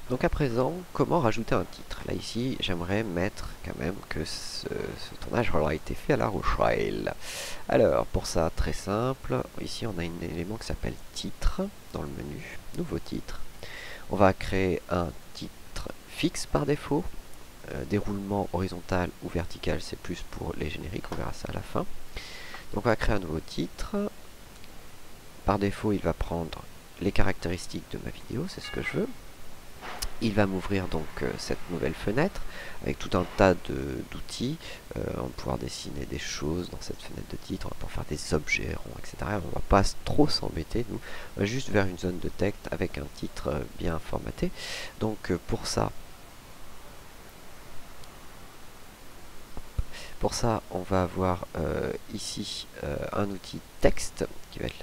Donc à présent, comment rajouter un titre? Là ici, j'aimerais mettre quand même que ce tournage aura été fait à La Rochelle. Alors, pour ça, très simple, ici on a un élément qui s'appelle titre, dans le menu, nouveau titre. On va créer un titre fixe par défaut, déroulement horizontal ou vertical, c'est plus pour les génériques, on verra ça à la fin. Donc on va créer un nouveau titre. Par défaut, il va prendre les caractéristiques de ma vidéo, c'est ce que je veux. Il va m'ouvrir donc cette nouvelle fenêtre avec tout un tas d'outils. On va pouvoir dessiner des choses dans cette fenêtre de titre, on va pouvoir faire des objets ronds, etc. On va pas trop s'embêter, nous. On va juste vers une zone de texte avec un titre bien formaté. Donc pour ça, on va avoir ici un outil texte qui va être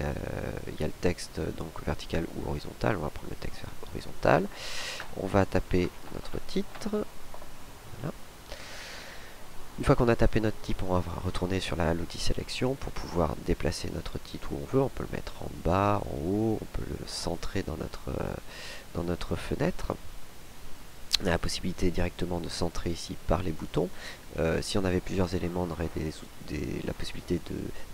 il y a le texte donc vertical ou horizontal. On va prendre le texte horizontal. On va taper notre titre. Voilà. Une fois qu'on a tapé notre titre, on va retourner sur l'outil sélection pour pouvoir déplacer notre titre où on veut. On peut le mettre en bas, en haut, on peut le centrer dans notre fenêtre. On a la possibilité directement de centrer ici par les boutons. Si on avait plusieurs éléments, on aurait la possibilité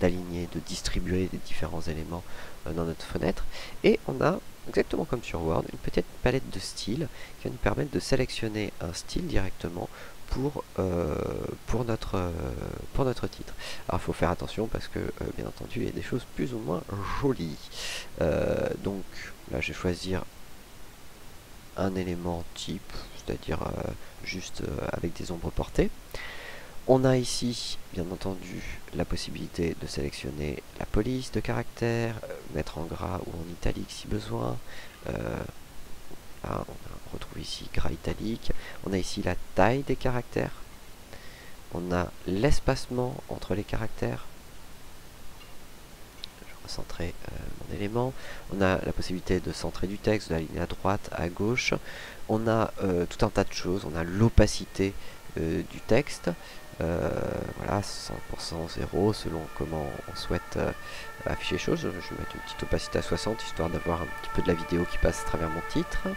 d'aligner, de distribuer les différents éléments dans notre fenêtre. Et on a, exactement comme sur Word, une petite palette de styles qui va nous permettre de sélectionner un style directement pour notre titre. Alors il faut faire attention parce que, bien entendu, il y a des choses plus ou moins jolies. Donc là, je vais choisir un élément type, c'est-à-dire juste avec des ombres portées. On a ici, bien entendu, la possibilité de sélectionner la police de caractère, mettre en gras ou en italique si besoin. Là, on retrouve ici gras italique. On a ici la taille des caractères. On a l'espacement entre les caractères. Centrer mon élément. On a la possibilité de centrer du texte, de l'aligner à droite, à gauche. On a tout un tas de choses. On a l'opacité du texte. Voilà, 100%, 0, selon comment on souhaite afficher les choses. Je vais mettre une petite opacité à 60, histoire d'avoir un petit peu de la vidéo qui passe à travers mon titre.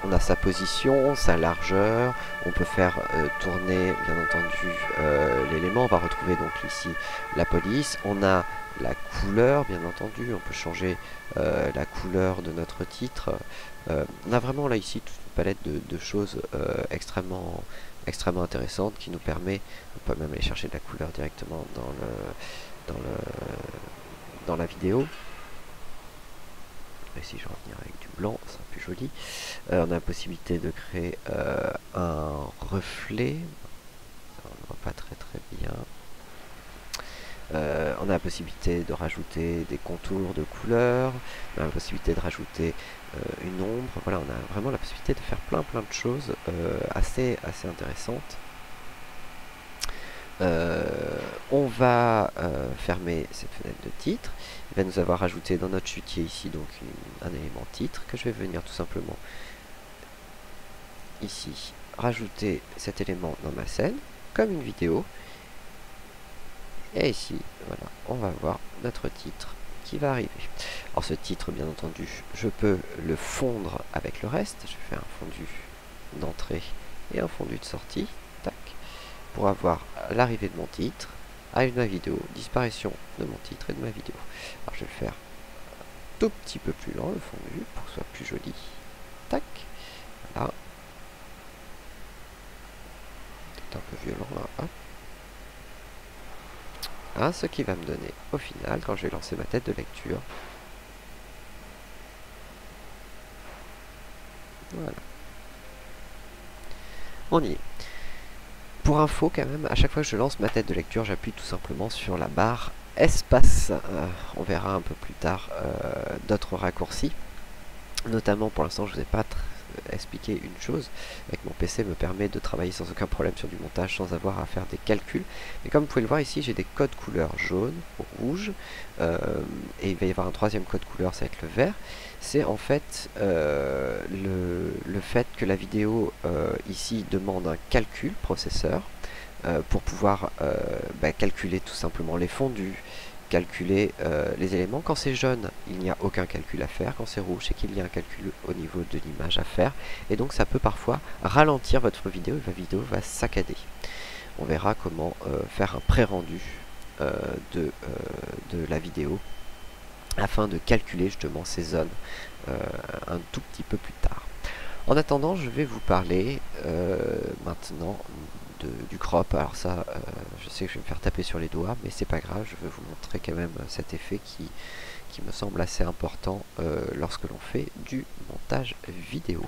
On a sa position, sa largeur, on peut faire tourner bien entendu l'élément, on va retrouver donc ici la police, on a la couleur bien entendu, on peut changer la couleur de notre titre. On a vraiment là ici toute une palette de choses extrêmement intéressantes qui nous permet, on peut même aller chercher de la couleur directement dans la vidéo. Ici je vais revenir avec du blanc, ça sera plus joli. On a la possibilité de créer un reflet, on ne voit pas très bien. On a la possibilité de rajouter des contours de couleurs, on a la possibilité de rajouter une ombre. Voilà, on a vraiment la possibilité de faire plein de choses assez intéressantes. On va fermer cette fenêtre de titre. Il va nous avoir ajouté dans notre chutier ici donc un élément titre que je vais venir tout simplement ici rajouter cet élément dans ma scène comme une vidéo. Et ici, voilà, on va voir notre titre qui va arriver. Alors ce titre, bien entendu, je peux le fondre avec le reste. Je fais un fondu d'entrée et un fondu de sortie. Tac. Pour avoir l'arrivée de mon titre, arrivée de ma vidéo, disparition de mon titre et de ma vidéo. Alors je vais le faire un tout petit peu plus lent, le fondu, pour que ce soit plus joli. Tac. Voilà. C'est un peu violent là. Hop. Hein, ce qui va me donner au final, quand je vais lancer ma tête de lecture, voilà, on y est. Pour info quand même, à chaque fois que je lance ma tête de lecture, j'appuie tout simplement sur la barre espace. On verra un peu plus tard d'autres raccourcis. Notamment, pour l'instant, je ne vous ai pas expliqué une chose. Avec mon PC me permet de travailler sans aucun problème sur du montage, sans avoir à faire des calculs. Mais comme vous pouvez le voir ici, j'ai des codes couleurs jaune, rouge, et il va y avoir un troisième code couleur, ça va être le vert. C'est en fait le fait que la vidéo ici demande un calcul processeur pour pouvoir calculer tout simplement les fondus, calculer les éléments. Quand c'est jaune, il n'y a aucun calcul à faire. Quand c'est rouge, c'est qu'il y a un calcul au niveau de l'image à faire. Et donc ça peut parfois ralentir votre vidéo et la vidéo va saccader. On verra comment faire un pré-rendu de la vidéo afin de calculer justement ces zones un tout petit peu plus tard. En attendant, je vais vous parler maintenant du crop. Alors ça, je sais que je vais me faire taper sur les doigts, mais c'est pas grave, je vais vous montrer quand même cet effet qui me semble assez important lorsque l'on fait du montage vidéo.